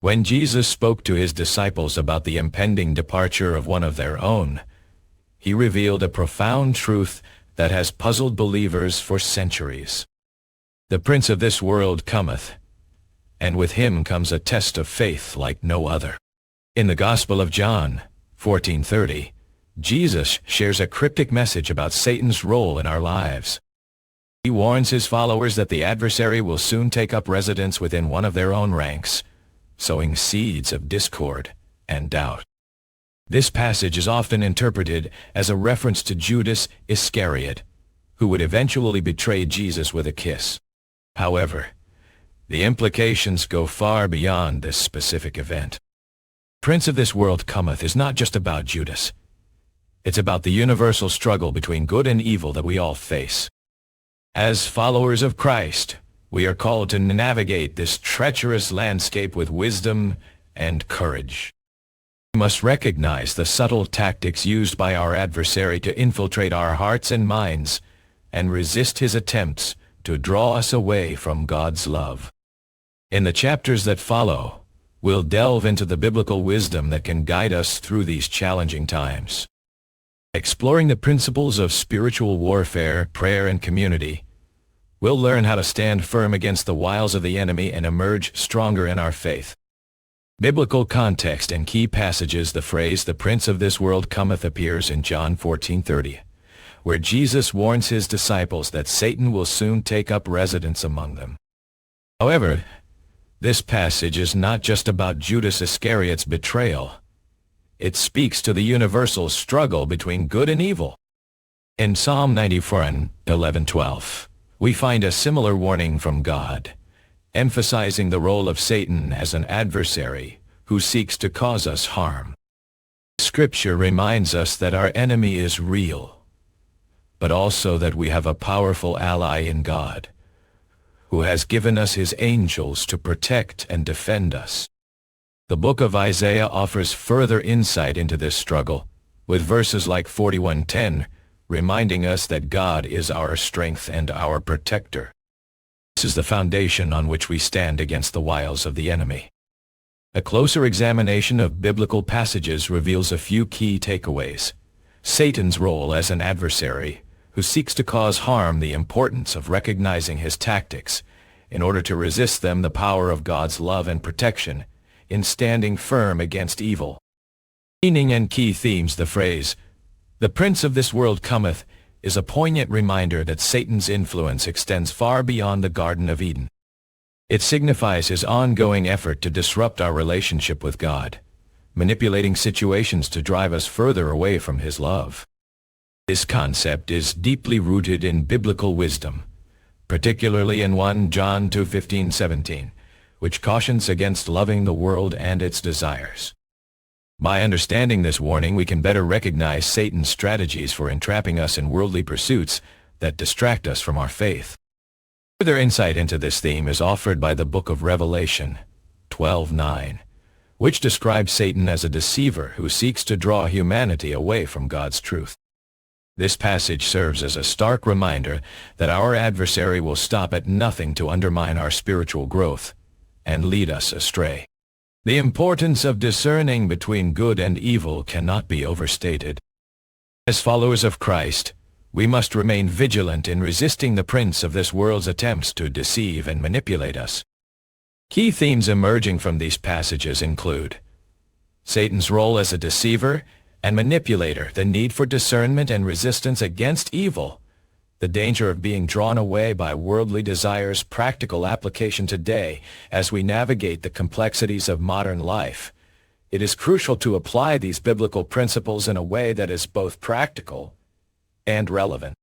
When Jesus spoke to his disciples about the impending departure of one of their own, he revealed a profound truth that has puzzled believers for centuries. The prince of this world cometh, and with him comes a test of faith like no other. In the Gospel of John, 14:30, Jesus shares a cryptic message about Satan's role in our lives. He warns his followers that the adversary will soon take up residence within one of their own ranks, sowing seeds of discord and doubt. This passage is often interpreted as a reference to Judas Iscariot, who would eventually betray Jesus with a kiss. However, the implications go far beyond this specific event. Prince of this world cometh is not just about Judas. It's about the universal struggle between good and evil that we all face. As followers of Christ, we are called to navigate this treacherous landscape with wisdom and courage. We must recognize the subtle tactics used by our adversary to infiltrate our hearts and minds and resist his attempts to draw us away from God's love. In the chapters that follow, we'll delve into the biblical wisdom that can guide us through these challenging times. Exploring the principles of spiritual warfare, prayer, and community, we'll learn how to stand firm against the wiles of the enemy and emerge stronger in our faith. Biblical context and key passages. The phrase, "the prince of this world cometh," appears in John 14:30, where Jesus warns his disciples that Satan will soon take up residence among them. However, this passage is not just about Judas Iscariot's betrayal. It speaks to the universal struggle between good and evil. In Psalm 94:11-12, we find a similar warning from God, emphasizing the role of Satan as an adversary who seeks to cause us harm. Scripture reminds us that our enemy is real, but also that we have a powerful ally in God, who has given us his angels to protect and defend us. The book of Isaiah offers further insight into this struggle, with verses like 41:10 reminding us that God is our strength and our protector. This is the foundation on which we stand against the wiles of the enemy. A closer examination of biblical passages reveals a few key takeaways. Satan's role as an adversary who seeks to cause harm, the importance of recognizing his tactics in order to resist them, the power of God's love and protection in standing firm against evil. Meaning and key themes. The phrase, "the prince of this world cometh," is a poignant reminder that Satan's influence extends far beyond the Garden of Eden. It signifies his ongoing effort to disrupt our relationship with God, manipulating situations to drive us further away from his love. This concept is deeply rooted in biblical wisdom, particularly in 1 John 2:15-17, which cautions against loving the world and its desires. By understanding this warning, we can better recognize Satan's strategies for entrapping us in worldly pursuits that distract us from our faith. Further insight into this theme is offered by the book of Revelation 12:9, which describes Satan as a deceiver who seeks to draw humanity away from God's truth. This passage serves as a stark reminder that our adversary will stop at nothing to undermine our spiritual growth and lead us astray. The importance of discerning between good and evil cannot be overstated. As followers of Christ, we must remain vigilant in resisting the prince of this world's attempts to deceive and manipulate us. Key themes emerging from these passages include Satan's role as a deceiver and manipulator, the need for discernment and resistance against evil, the danger of being drawn away by worldly desires, practical application today as we navigate the complexities of modern life. It is crucial to apply these biblical principles in a way that is both practical and relevant.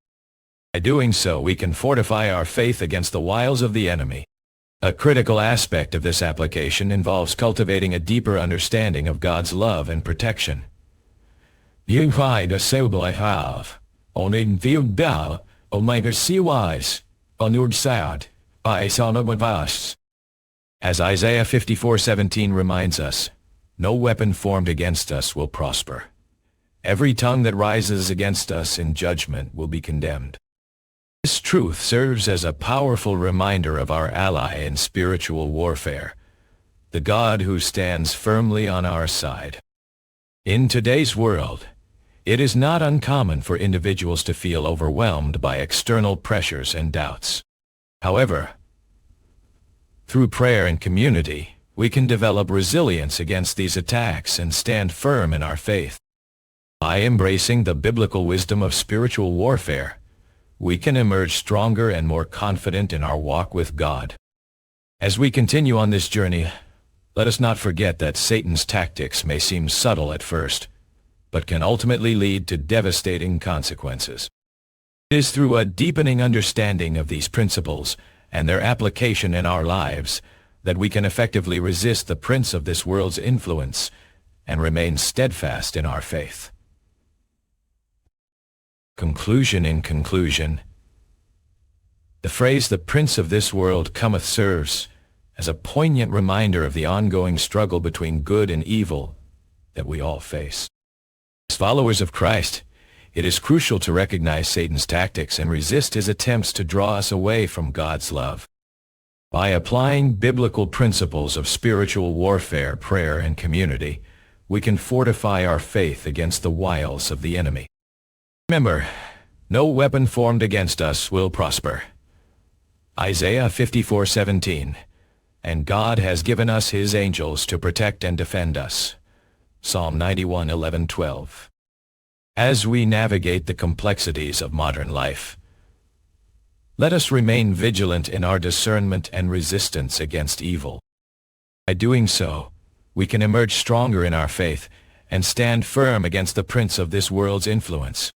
By doing so, we can fortify our faith against the wiles of the enemy. A critical aspect of this application involves cultivating a deeper understanding of God's love and protection. You find a soul I have, on in field thou, O my sea wise, on your side, I saw no vast. As Isaiah 54:17 reminds us, no weapon formed against us will prosper. Every tongue that rises against us in judgment will be condemned. This truth serves as a powerful reminder of our ally in spiritual warfare, the God who stands firmly on our side. In today's world, it is not uncommon for individuals to feel overwhelmed by external pressures and doubts. However, through prayer and community, we can develop resilience against these attacks and stand firm in our faith. By embracing the biblical wisdom of spiritual warfare, we can emerge stronger and more confident in our walk with God. As we continue on this journey, let us not forget that Satan's tactics may seem subtle at first, but can ultimately lead to devastating consequences. It is through a deepening understanding of these principles and their application in our lives that we can effectively resist the prince of this world's influence and remain steadfast in our faith. Conclusion. In conclusion, the phrase "the prince of this world cometh" serves as a poignant reminder of the ongoing struggle between good and evil that we all face. As followers of Christ, it is crucial to recognize Satan's tactics and resist his attempts to draw us away from God's love. By applying biblical principles of spiritual warfare, prayer, and community, we can fortify our faith against the wiles of the enemy. Remember, no weapon formed against us will prosper. Isaiah 54:17. And God has given us his angels to protect and defend us. Psalm 91:11-12. As we navigate the complexities of modern life, let us remain vigilant in our discernment and resistance against evil. By doing so, we can emerge stronger in our faith and stand firm against the prince of this world's influence.